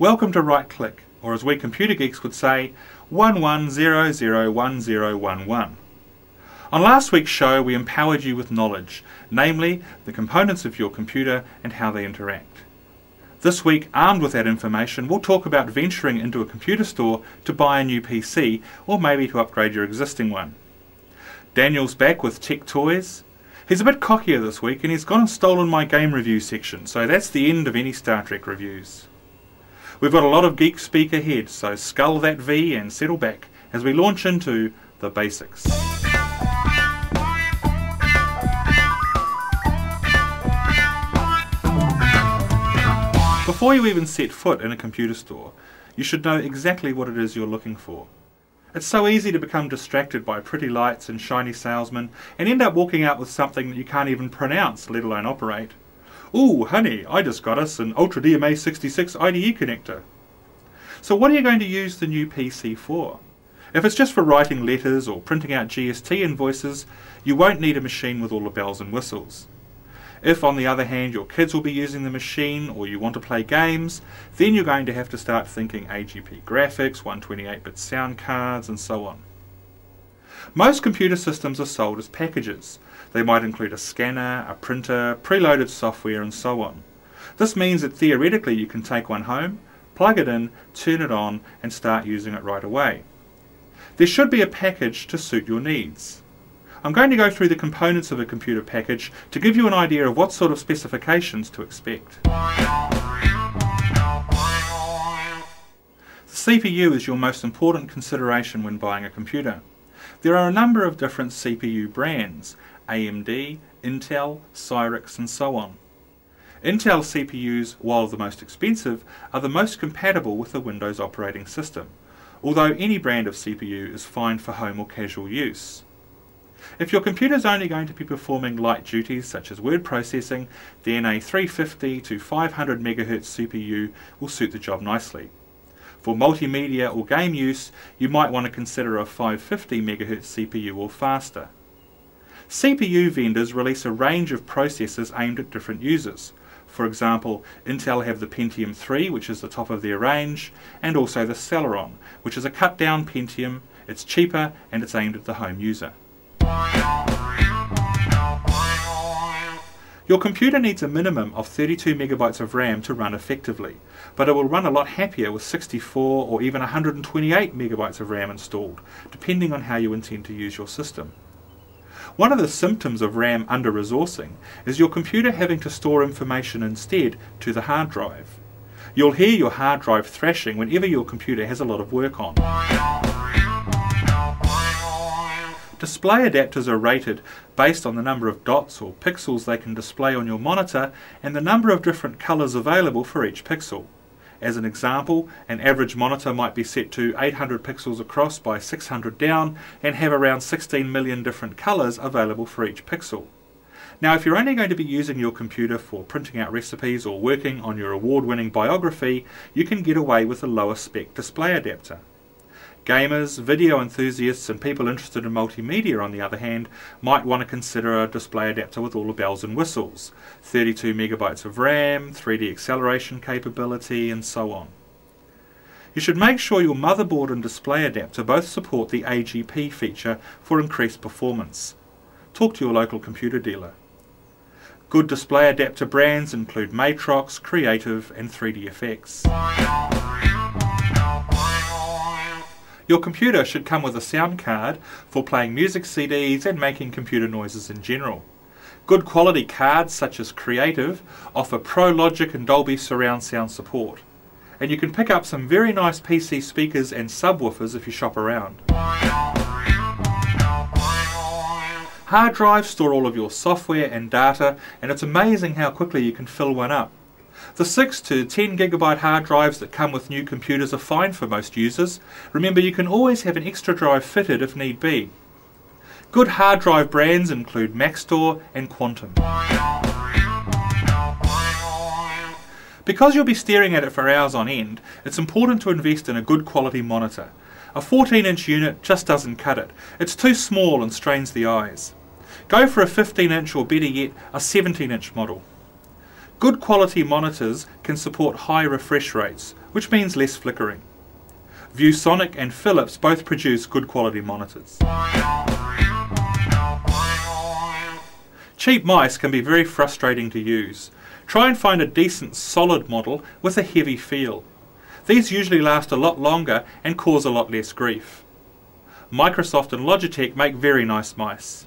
Welcome to Right Click, or as we computer geeks would say, 11001011. On last week's show we empowered you with knowledge, namely the components of your computer and how they interact. This week, armed with that information, we'll talk about venturing into a computer store to buy a new PC, or maybe to upgrade your existing one. Daniel's back with Tech Toys. He's a bit cockier this week and he's gone and stolen my game review section, so that's the end of any Star Trek reviews. We've got a lot of geek speak ahead, so scull that V and settle back as we launch into the basics. Before you even set foot in a computer store, you should know exactly what it is you're looking for. It's so easy to become distracted by pretty lights and shiny salesmen and end up walking out with something that you can't even pronounce, let alone operate. Ooh, honey, I just got us an Ultra DMA66 IDE connector. So what are you going to use the new PC for? If it's just for writing letters or printing out GST invoices, you won't need a machine with all the bells and whistles. If, on the other hand, your kids will be using the machine or you want to play games, then you're going to have to start thinking AGP graphics, 128-bit sound cards, and so on. Most computer systems are sold as packages. They might include a scanner, a printer, preloaded software, and so on. This means that theoretically you can take one home, plug it in, turn it on, and start using it right away. There should be a package to suit your needs. I'm going to go through the components of a computer package to give you an idea of what sort of specifications to expect. The CPU is your most important consideration when buying a computer. There are a number of different CPU brands: AMD, Intel, Cyrix, and so on. Intel CPUs, while the most expensive, are the most compatible with the Windows operating system, although any brand of CPU is fine for home or casual use. If your computer is only going to be performing light duties such as word processing, then a 350 to 500 MHz CPU will suit the job nicely. For multimedia or game use, you might want to consider a 550 MHz CPU or faster. CPU vendors release a range of processors aimed at different users. For example, Intel have the Pentium 3, which is the top of their range, and also the Celeron, which is a cut-down Pentium. It's cheaper and it's aimed at the home user. Your computer needs a minimum of 32 MB of RAM to run effectively, but it will run a lot happier with 64 or even 128 MB of RAM installed, depending on how you intend to use your system. One of the symptoms of RAM under-resourcing is your computer having to store information instead to the hard drive. You'll hear your hard drive thrashing whenever your computer has a lot of work on. Display adapters are rated based on the number of dots or pixels they can display on your monitor and the number of different colours available for each pixel. As an example, an average monitor might be set to 800 pixels across by 600 down and have around 16 million different colours available for each pixel. Now, if you're only going to be using your computer for printing out recipes or working on your award-winning biography, you can get away with a lower spec display adapter. Gamers, video enthusiasts, and people interested in multimedia, on the other hand, might want to consider a display adapter with all the bells and whistles: 32 MB of RAM, 3D acceleration capability, and so on. You should make sure your motherboard and display adapter both support the AGP feature for increased performance. Talk to your local computer dealer. Good display adapter brands include Matrox, Creative, and 3DFX. Your computer should come with a sound card for playing music CDs and making computer noises in general. Good quality cards such as Creative offer Pro Logic and Dolby surround sound support. And you can pick up some very nice PC speakers and subwoofers if you shop around. Hard drives store all of your software and data, and it's amazing how quickly you can fill one up. The 6 to 10 GB hard drives that come with new computers are fine for most users. Remember, you can always have an extra drive fitted if need be. Good hard drive brands include Maxtor and Quantum. Because you'll be staring at it for hours on end, it's important to invest in a good quality monitor. A 14-inch unit just doesn't cut it. It's too small and strains the eyes. Go for a 15-inch or better yet, a 17-inch model. Good quality monitors can support high refresh rates, which means less flickering. ViewSonic and Philips both produce good quality monitors. Cheap mice can be very frustrating to use. Try and find a decent solid model with a heavy feel. These usually last a lot longer and cause a lot less grief. Microsoft and Logitech make very nice mice.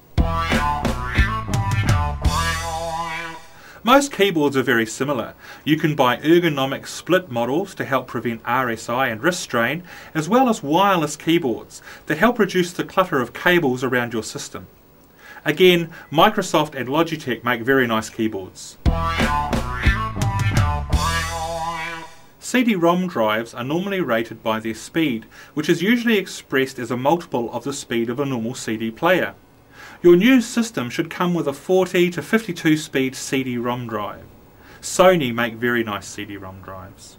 Most keyboards are very similar. You can buy ergonomic split models to help prevent RSI and wrist strain, as well as wireless keyboards that help reduce the clutter of cables around your system. Again, Microsoft and Logitech make very nice keyboards. CD-ROM drives are normally rated by their speed, which is usually expressed as a multiple of the speed of a normal CD player. Your new system should come with a 40 to 52 speed CD-ROM drive. Sony make very nice CD-ROM drives.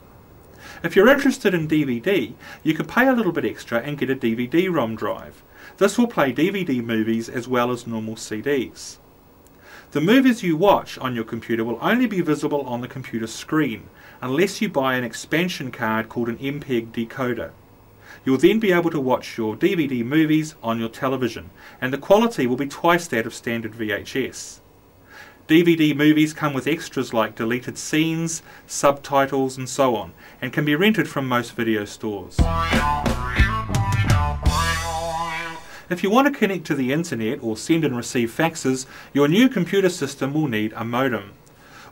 If you're interested in DVD, you can pay a little bit extra and get a DVD-ROM drive. This will play DVD movies as well as normal CDs. The movies you watch on your computer will only be visible on the computer screen, unless you buy an expansion card called an MPEG decoder. You'll then be able to watch your DVD movies on your television, and the quality will be twice that of standard VHS. DVD movies come with extras like deleted scenes, subtitles and so on, and can be rented from most video stores. If you want to connect to the internet or send and receive faxes, your new computer system will need a modem.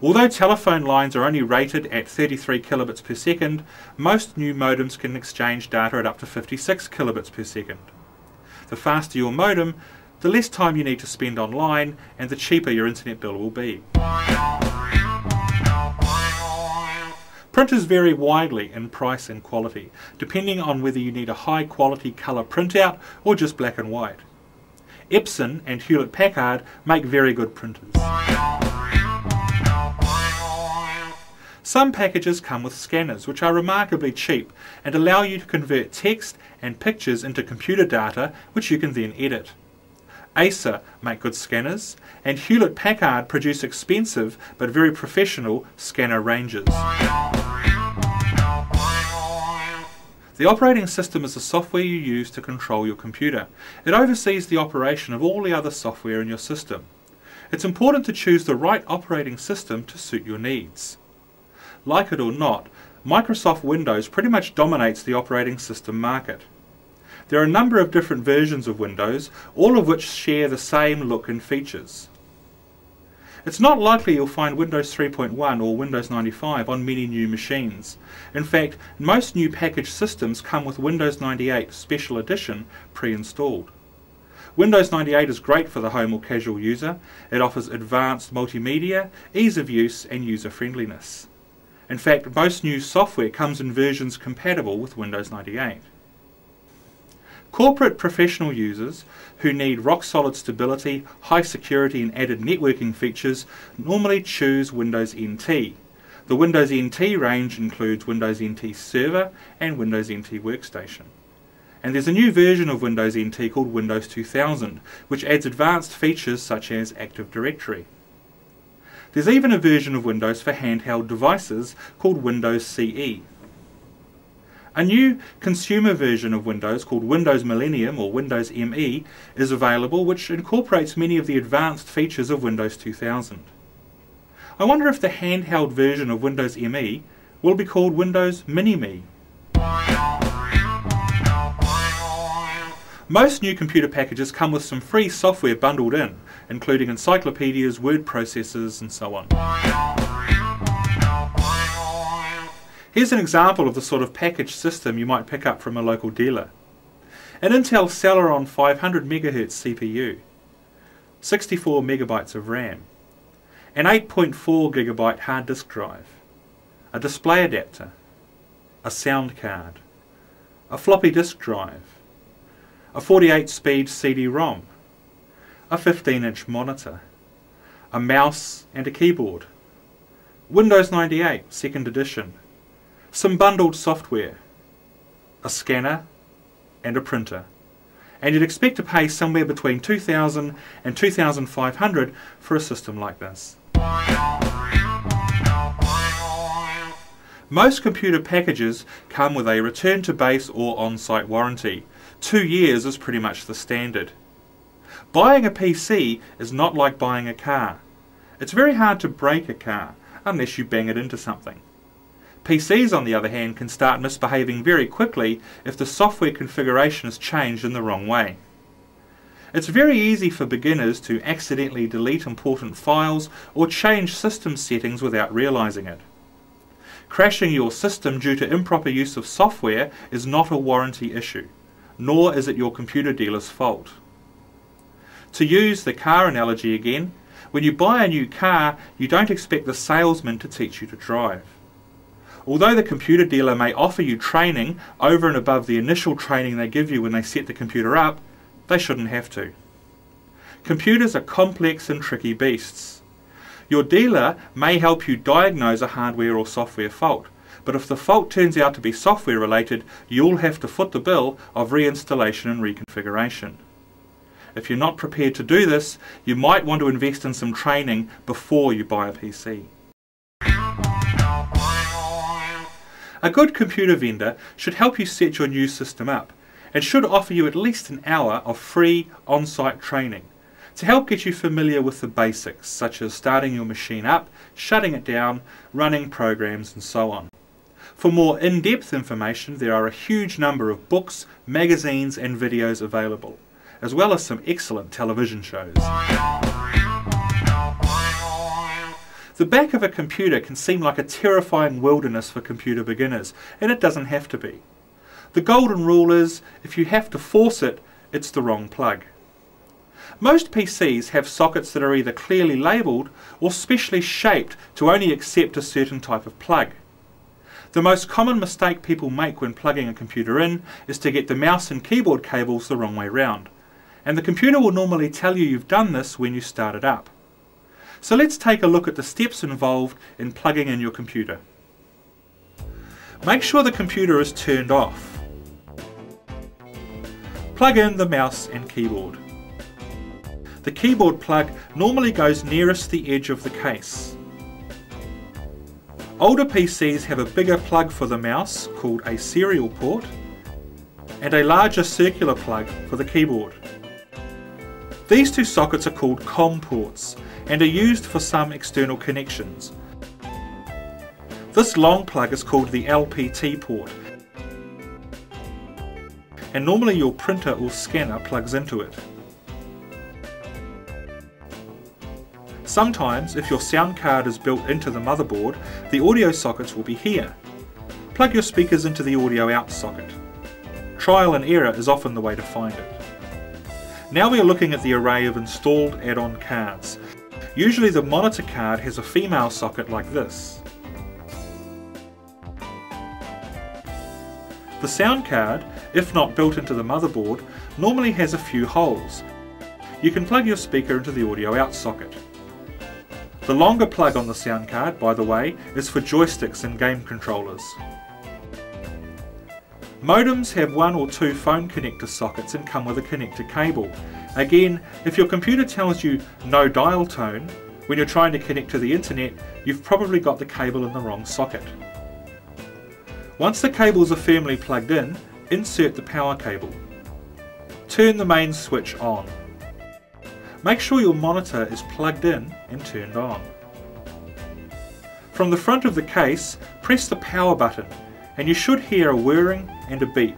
Although telephone lines are only rated at 33 kilobits per second, most new modems can exchange data at up to 56 kilobits per second. The faster your modem, the less time you need to spend online, and the cheaper your internet bill will be. Printers vary widely in price and quality, depending on whether you need a high quality colour printout or just black and white. Epson and Hewlett-Packard make very good printers. Some packages come with scanners, which are remarkably cheap and allow you to convert text and pictures into computer data, which you can then edit. Acer make good scanners, and Hewlett-Packard produce expensive but very professional scanner ranges. The operating system is the software you use to control your computer. It oversees the operation of all the other software in your system. It's important to choose the right operating system to suit your needs. Like it or not, Microsoft Windows pretty much dominates the operating system market. There are a number of different versions of Windows, all of which share the same look and features. It's not likely you'll find Windows 3.1 or Windows 95 on many new machines. In fact, most new packaged systems come with Windows 98 Special Edition pre-installed. Windows 98 is great for the home or casual user. It offers advanced multimedia, ease of use and user friendliness. In fact, most new software comes in versions compatible with Windows 98. Corporate professional users who need rock-solid stability, high security and added networking features normally choose Windows NT. The Windows NT range includes Windows NT Server and Windows NT Workstation. And there's a new version of Windows NT called Windows 2000, which adds advanced features such as Active Directory. There's even a version of Windows for handheld devices called Windows CE. A new consumer version of Windows called Windows Millennium or Windows ME is available, which incorporates many of the advanced features of Windows 2000. I wonder if the handheld version of Windows ME will be called Windows Mini-Me. Most new computer packages come with some free software bundled in, including encyclopedias, word processors and so on. Here's an example of the sort of packaged system you might pick up from a local dealer. An Intel Celeron 500 MHz CPU, 64 MB of RAM, an 8.4 GB hard disk drive, a display adapter, a sound card, a floppy disk drive, a 48-speed CD-ROM, a 15-inch monitor, a mouse and a keyboard, Windows 98 2nd edition, some bundled software, a scanner and a printer. And you'd expect to pay somewhere between $2,000 and $2,500 for a system like this. Most computer packages come with a return to base or on-site warranty. 2 years is pretty much the standard. Buying a PC is not like buying a car. It's very hard to break a car unless you bang it into something. PCs, on the other hand, can start misbehaving very quickly if the software configuration is changed in the wrong way. It's very easy for beginners to accidentally delete important files or change system settings without realizing it. Crashing your system due to improper use of software is not a warranty issue, nor is it your computer dealer's fault. To use the car analogy again, when you buy a new car, you don't expect the salesman to teach you to drive. Although the computer dealer may offer you training over and above the initial training they give you when they set the computer up, they shouldn't have to. Computers are complex and tricky beasts. Your dealer may help you diagnose a hardware or software fault, but if the fault turns out to be software related, you'll have to foot the bill of reinstallation and reconfiguration. If you're not prepared to do this, you might want to invest in some training before you buy a PC. A good computer vendor should help you set your new system up and should offer you at least an hour of free on-site training to help get you familiar with the basics, such as starting your machine up, shutting it down, running programs, and so on. For more in-depth information, there are a huge number of books, magazines, and videos available, as well as some excellent television shows. The back of a computer can seem like a terrifying wilderness for computer beginners, and it doesn't have to be. The golden rule is, if you have to force it, it's the wrong plug. Most PCs have sockets that are either clearly labelled or specially shaped to only accept a certain type of plug. The most common mistake people make when plugging a computer in is to get the mouse and keyboard cables the wrong way round, and the computer will normally tell you you've done this when you start it up. So let's take a look at the steps involved in plugging in your computer. Make sure the computer is turned off. Plug in the mouse and keyboard. The keyboard plug normally goes nearest the edge of the case. Older PCs have a bigger plug for the mouse, called a serial port, and a larger circular plug for the keyboard. These two sockets are called COM ports and are used for some external connections. This long plug is called the LPT port, and normally your printer or scanner plugs into it. Sometimes, if your sound card is built into the motherboard, the audio sockets will be here. Plug your speakers into the audio out socket. Trial and error is often the way to find it. Now we are looking at the array of installed add-on cards. Usually the monitor card has a female socket like this. The sound card, if not built into the motherboard, normally has a few holes. You can plug your speaker into the audio out socket. The longer plug on the sound card, by the way, is for joysticks and game controllers. Modems have 1 or 2 phone connector sockets and come with a connector cable. Again, if your computer tells you no dial tone when you're trying to connect to the internet, you've probably got the cable in the wrong socket. Once the cables are firmly plugged in, insert the power cable. Turn the main switch on. Make sure your monitor is plugged in and turned on. From the front of the case, press the power button and you should hear a whirring and a beep.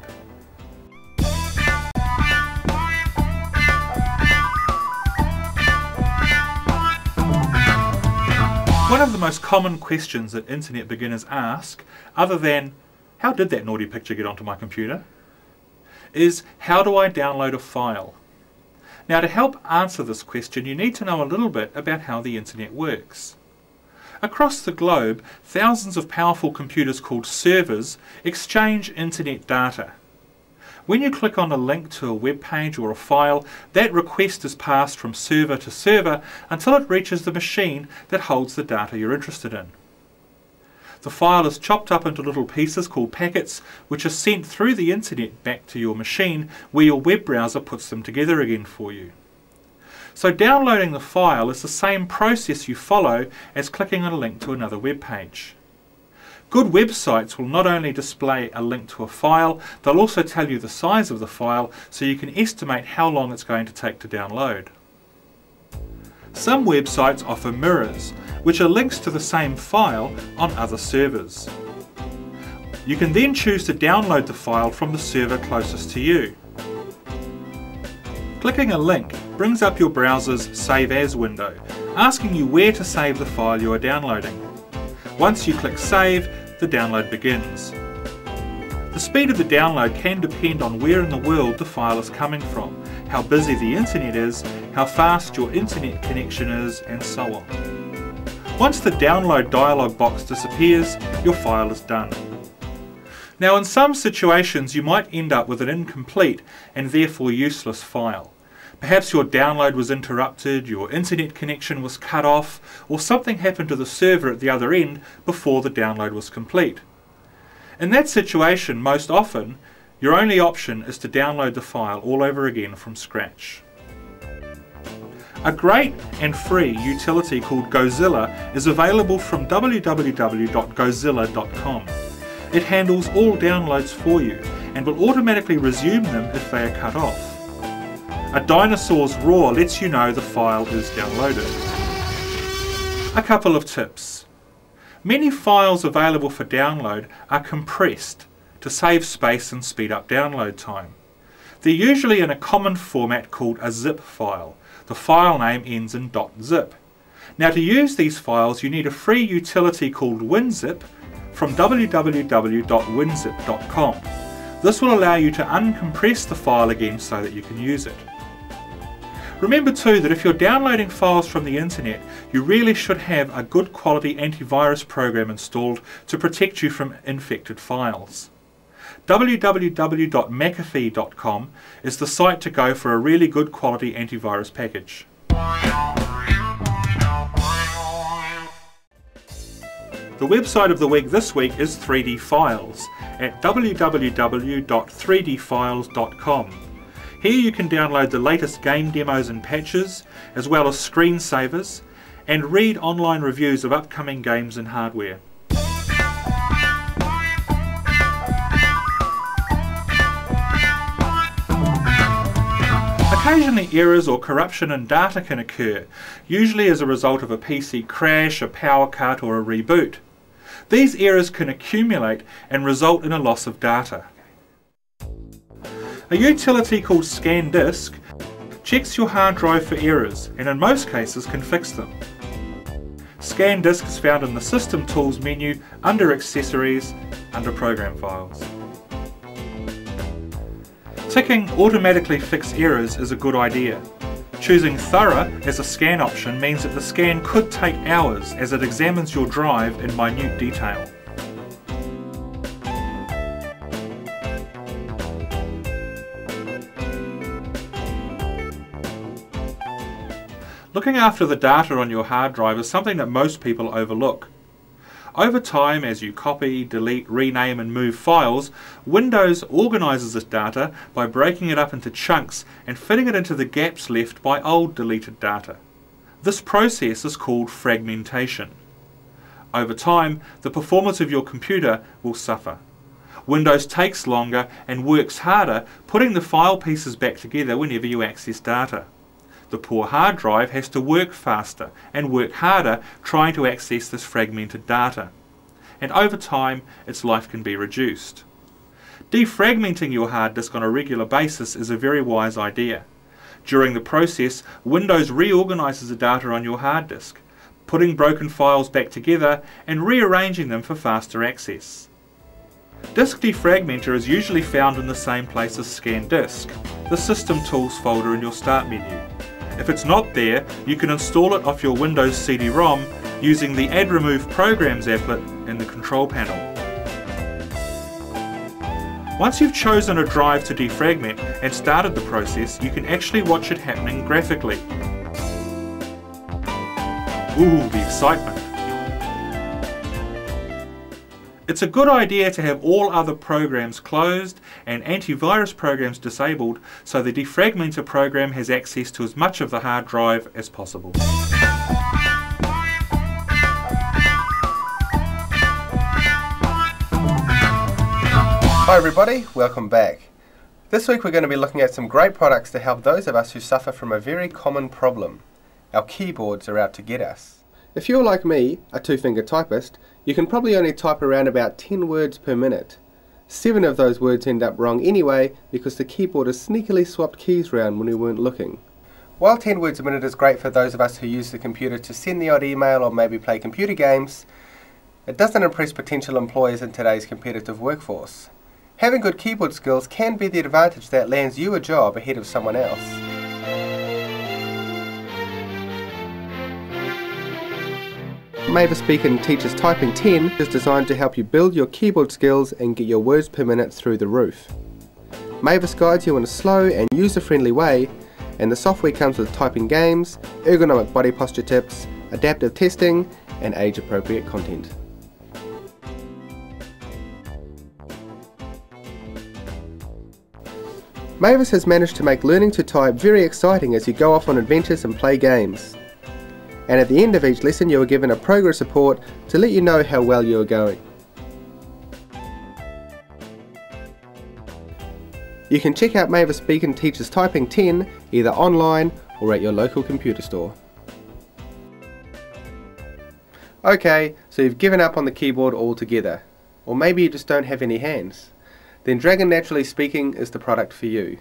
One of the most common questions that internet beginners ask, other than "How did that naughty picture get onto my computer?" is "How do I download a file?" Now, to help answer this question, you need to know a little bit about how the internet works. Across the globe, thousands of powerful computers called servers exchange internet data. When you click on a link to a web page or a file, that request is passed from server to server until it reaches the machine that holds the data you're interested in. The file is chopped up into little pieces called packets, which are sent through the internet back to your machine, where your web browser puts them together again for you. So downloading the file is the same process you follow as clicking on a link to another web page. Good websites will not only display a link to a file, they'll also tell you the size of the file so you can estimate how long it's going to take to download. Some websites offer mirrors, which are links to the same file on other servers. You can then choose to download the file from the server closest to you. Clicking a link brings up your browser's Save As window, asking you where to save the file you are downloading. Once you click Save, the download begins. The speed of the download can depend on where in the world the file is coming from, how busy the internet is, how fast your internet connection is, and so on. Once the download dialog box disappears, your file is done. Now, in some situations you might end up with an incomplete and therefore useless file. Perhaps your download was interrupted, your internet connection was cut off, or something happened to the server at the other end before the download was complete. In that situation, most often, your only option is to download the file all over again from scratch. A great and free utility called Gozilla is available from www.gozilla.com. It handles all downloads for you and will automatically resume them if they are cut off. A dinosaur's roar lets you know the file is downloaded. A couple of tips. Many files available for download are compressed to save space and speed up download time. They're usually in a common format called a zip file. The file name ends in .zip. Now, to use these files you need a free utility called WinZip from www.winzip.com. This will allow you to uncompress the file again so that you can use it. Remember too that if you're downloading files from the internet, you really should have a good quality antivirus program installed to protect you from infected files. www.mcafee.com is the site to go for a really good quality antivirus package. The website of the week this week is 3D Files at www.3dfiles.com. Here you can download the latest game demos and patches, as well as screensavers, and read online reviews of upcoming games and hardware. Occasionally errors or corruption in data can occur, usually as a result of a PC crash, a power cut or a reboot. These errors can accumulate and result in a loss of data. A utility called ScanDisk checks your hard drive for errors and in most cases can fix them. ScanDisk is found in the System Tools menu under Accessories, under Program Files. Ticking Automatically Fix Errors is a good idea. Choosing Thorough as a scan option means that the scan could take hours as it examines your drive in minute detail. Looking after the data on your hard drive is something that most people overlook. Over time, as you copy, delete, rename and move files, Windows organises this data by breaking it up into chunks and fitting it into the gaps left by old deleted data. This process is called fragmentation. Over time, the performance of your computer will suffer. Windows takes longer and works harder putting the file pieces back together whenever you access data. The poor hard drive has to work faster and work harder trying to access this fragmented data. And over time, its life can be reduced. Defragmenting your hard disk on a regular basis is a very wise idea. During the process, Windows reorganises the data on your hard disk, putting broken files back together and rearranging them for faster access. Disk Defragmenter is usually found in the same place as ScanDisk, the System Tools folder in your Start menu. If it's not there, you can install it off your Windows CD-ROM using the Add Remove Programs applet in the control panel. Once you've chosen a drive to defragment and started the process, you can actually watch it happening graphically. Ooh, the excitement! It's a good idea to have all other programs closed and antivirus programs disabled so the defragmenter program has access to as much of the hard drive as possible. Hi everybody, welcome back. This week we're going to be looking at some great products to help those of us who suffer from a very common problem. Our keyboards are out to get us. If you're like me, a two-finger typist, you can probably only type around about 10 words per minute. 7 of those words end up wrong anyway because the keyboard has sneakily swapped keys round when we weren't looking. While 10 words a minute is great for those of us who use the computer to send the odd email or maybe play computer games, it doesn't impress potential employers in today's competitive workforce. Having good keyboard skills can be the advantage that lands you a job ahead of someone else. Mavis Beacon Teaches Typing 10 is designed to help you build your keyboard skills and get your words per minute through the roof. Mavis guides you in a slow and user-friendly way, and the software comes with typing games, ergonomic body posture tips, adaptive testing, and age-appropriate content. Mavis has managed to make learning to type very exciting as you go off on adventures and play games. And at the end of each lesson you are given a progress report to let you know how well you are going. You can check out Mavis Beacon Teaches Typing 10 either online or at your local computer store. Okay, so you've given up on the keyboard altogether. Or maybe you just don't have any hands. Then Dragon Naturally Speaking is the product for you.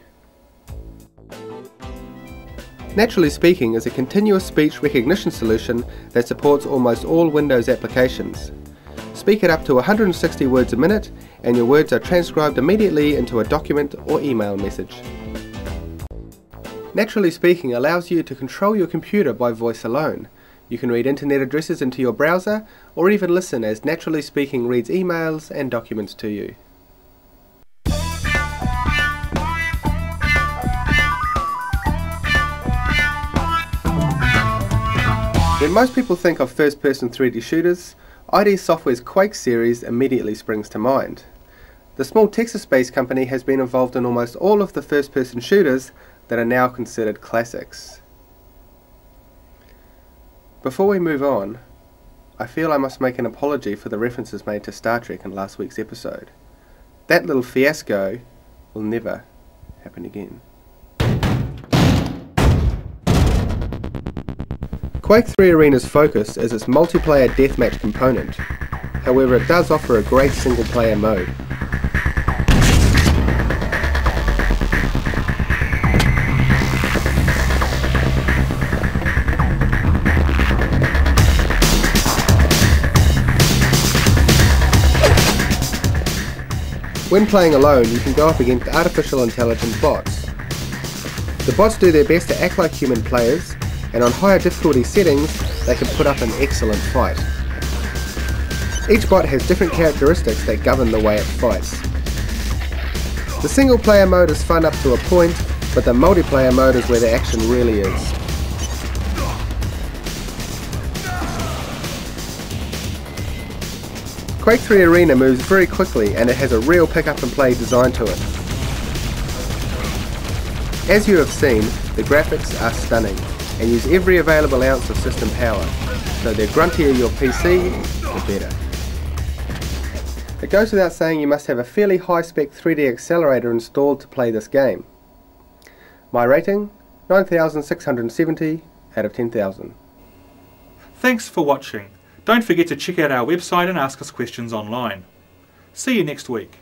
Naturally Speaking is a continuous speech recognition solution that supports almost all Windows applications. Speak it up to 160 words a minute and your words are transcribed immediately into a document or email message. Naturally Speaking allows you to control your computer by voice alone. You can read internet addresses into your browser or even listen as Naturally Speaking reads emails and documents to you. When most people think of first-person 3D shooters, ID Software's Quake series immediately springs to mind. The small Texas-based company has been involved in almost all of the first-person shooters that are now considered classics. Before we move on, I feel I must make an apology for the references made to Star Trek in last week's episode. That little fiasco will never happen again. Quake 3 Arena's focus is its multiplayer deathmatch component. However, it does offer a great single-player mode. When playing alone, you can go up against artificial intelligence bots. The bots do their best to act like human players, and on higher difficulty settings, they can put up an excellent fight. Each bot has different characteristics that govern the way it fights. The single player mode is fun up to a point, but the multiplayer mode is where the action really is. Quake 3 Arena moves very quickly and it has a real pick up and play design to it. As you have seen, the graphics are stunning and use every available ounce of system power, so the gruntier your PC, the better. It goes without saying you must have a fairly high-spec 3D accelerator installed to play this game. My rating, 9,670 out of 10,000. Thanks for watching. Don't forget to check out our website and ask us questions online. See you next week.